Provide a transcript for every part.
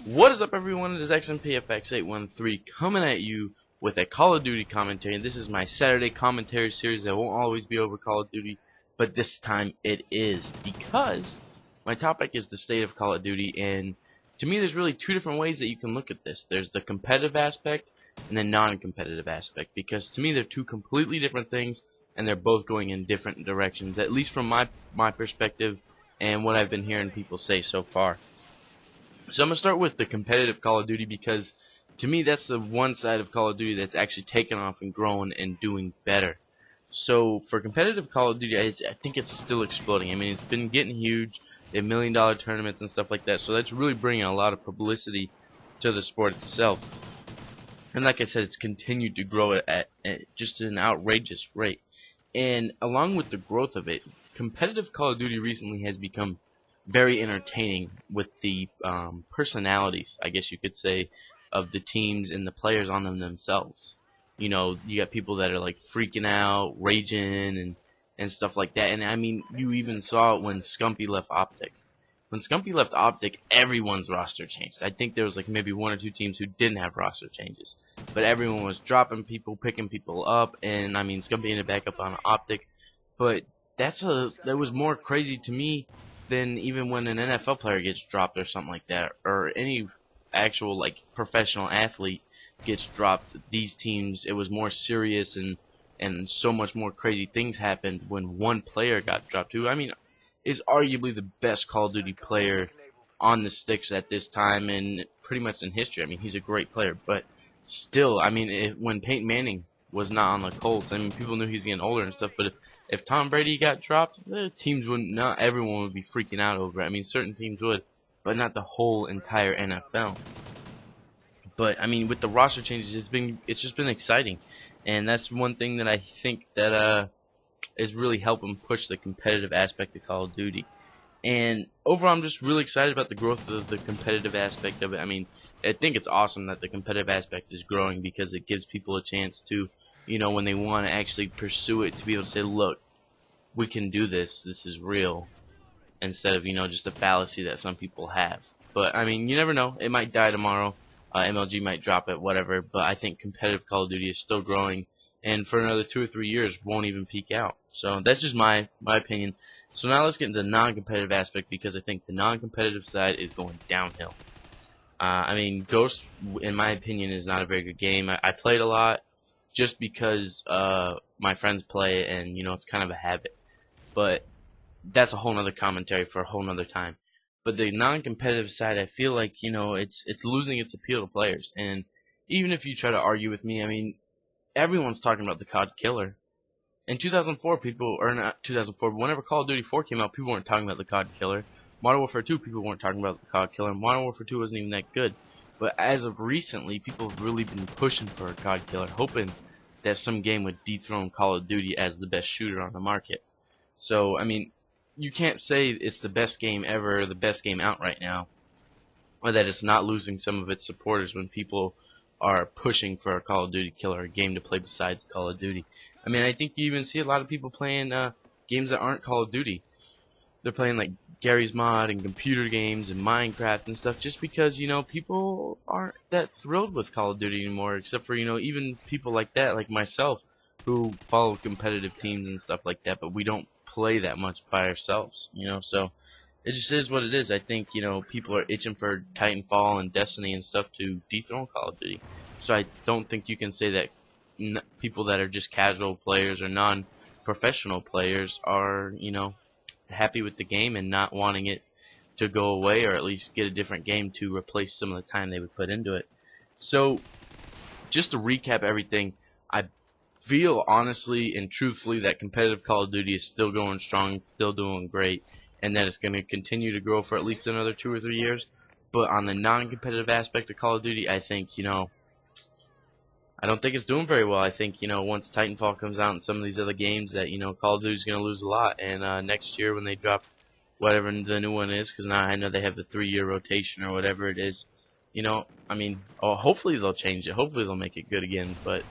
What is up, everyone? It is XMPFX813 coming at you with a Call of Duty commentary. This is my Saturday commentary series that won't always be over Call of Duty, but this time it is, because my topic is the state of Call of Duty, and to me there's really two different ways that you can look at this. There's the competitive aspect and the non-competitive aspect, because to me they're two completely different things, and they're both going in different directions, at least from my perspective and what I've been hearing people say so far. So I'm going to start with the competitive Call of Duty, because to me that's the one side of Call of Duty that's actually taken off and grown and doing better. So for competitive Call of Duty, I think it's still exploding. I mean, it's been getting huge. They have $1 million tournaments and stuff like that. So that's really bringing a lot of publicity to the sport itself. And like I said, it's continued to grow at just an outrageous rate. And along with the growth of it, competitive Call of Duty recently has become very entertaining with the personalities, I guess you could say, of the teams and the players on them themselves. You know, you got people that are like freaking out, raging, and stuff like that. And I mean, you even saw it when Scumpy left Optic. When Scumpy left Optic, everyone's roster changed. I think there was like maybe one or two teams who didn't have roster changes, but everyone was dropping people, picking people up, and I mean, Scumpy ended back up on Optic. But that was more crazy to me than even when an NFL player gets dropped or something like that, or any actual like professional athlete gets dropped. These teams, it was more serious, and so much more crazy things happened when one player got dropped, who I mean is arguably the best Call of Duty player on the sticks at this time and pretty much in history. I mean, he's a great player, but still, I mean, when Peyton Manning was not on the Colts, I mean, people knew he's getting older and stuff, but if Tom Brady got dropped, the teams wouldn't, not everyone would be freaking out over it. I mean, certain teams would, but not the whole entire NFL. But I mean, with the roster changes, it's just been exciting, and that's one thing that I think that is really helping push the competitive aspect of Call of Duty. And overall, I'm just really excited about the growth of the competitive aspect of it. I mean, I think it's awesome that the competitive aspect is growing, because it gives people a chance to, you know, when they want to actually pursue it, to be able to say, look, we can do this, this is real, instead of, you know, just a fallacy that some people have. But I mean, you never know, it might die tomorrow, MLG might drop it, whatever, but I think competitive Call of Duty is still growing, and for another 2 or 3 years won't even peak out. So that's just my opinion. So now let's get into the non-competitive aspect, because I think the non-competitive side is going downhill. I mean, Ghost, in my opinion, is not a very good game. I played a lot just because my friends play it, and you know, it's kind of a habit. But that's a whole nother commentary for a whole nother time. But the non-competitive side, I feel like, you know, it's losing its appeal to players. And even if you try to argue with me, I mean, everyone's talking about the COD killer. In 2004, people, or not 2004, but whenever Call of Duty 4 came out, people weren't talking about the COD killer. Modern Warfare 2, people weren't talking about the COD killer. Modern Warfare 2 wasn't even that good. But as of recently, people have really been pushing for a COD killer, hoping that some game would dethrone Call of Duty as the best shooter on the market. So, I mean, you can't say it's the best game ever, the best game out right now, or that it's not losing some of its supporters when people are pushing for a Call of Duty killer, a game to play besides Call of Duty. I mean, I think you even see a lot of people playing games that aren't Call of Duty. They're playing like Gary's Mod and computer games and Minecraft and stuff, just because, you know, people aren't that thrilled with Call of Duty anymore, except for, you know, even people like that, like myself, who follow competitive teams and stuff like that, but we don't play that much by ourselves, you know. So it just is what it is. I think, you know, people are itching for Titanfall and Destiny and stuff to dethrone Call of Duty. So I don't think you can say that people that are just casual players or non-professional players are, you know, happy with the game and not wanting it to go away, or at least get a different game to replace some of the time they would put into it. So just to recap everything, I feel honestly and truthfully that competitive Call of Duty is still going strong, still doing great, and that it's going to continue to grow for at least another 2 or 3 years. But on the non-competitive aspect of Call of Duty, I think, you know, I don't think it's doing very well. I think, you know, once Titanfall comes out and some of these other games, that, you know, Call of Duty's going to lose a lot. And next year when they drop whatever the new one is, because now I know they have the 3-year rotation or whatever it is, you know, I mean, hopefully they'll change it. Hopefully they'll make it good again. But,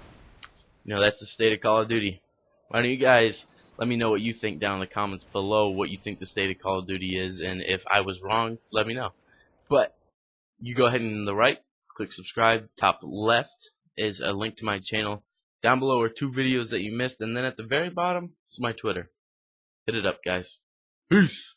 you know, that's the state of Call of Duty. Why don't you guys let me know what you think down in the comments below, what you think the state of Call of Duty is, and if I was wrong, let me know. But you go ahead and on the right, click subscribe. Top left is a link to my channel. Down below are 2 videos that you missed, and then at the very bottom is my Twitter. Hit it up, guys. Peace.